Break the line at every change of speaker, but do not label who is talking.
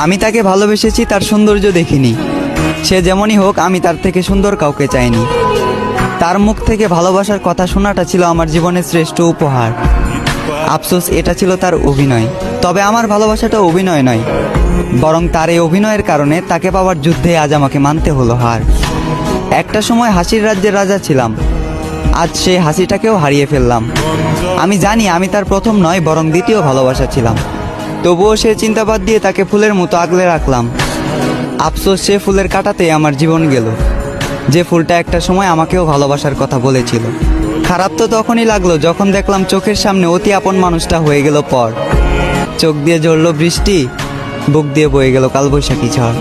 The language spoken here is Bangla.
আমি তাকে ভালোবেসেছি তার সৌন্দর্য দেখিনি। সে যেমনই হোক, আমি তার থেকে সুন্দর কাউকে চাইনি। তার মুখ থেকে ভালোবাসার কথা শোনাটা ছিল আমার জীবনের শ্রেষ্ঠ উপহার। আফসোস, এটা ছিল তার অভিনয়। তবে আমার ভালোবাসাটা অভিনয় নয়, বরং তার এই অভিনয়ের কারণে তাকে পাওয়ার যুদ্ধে আজ আমাকে মানতে হলো হার। একটা সময় হাসির রাজ্যের রাজা ছিলাম, আজ সেই হাসিটাকেও হারিয়ে ফেললাম। আমি জানি আমি তার প্রথম নয়, বরং দ্বিতীয় ভালোবাসা ছিলাম। তবুও সে চিন্তাবাদ দিয়ে তাকে ফুলের মতো আগলে রাখলাম। আফসোস, সে ফুলের কাঁটাতেই আমার জীবন গেল, যে ফুলটা একটা সময় আমাকেও ভালোবাসার কথা বলেছিল। খারাপ তো তখনই লাগলো যখন দেখলাম চোখের সামনে অতি আপন মানুষটা হয়ে গেল পর। চোখ দিয়ে ঝরলো বৃষ্টি, বুক দিয়ে বয়ে গেল কালবৈশাখী ঝড়।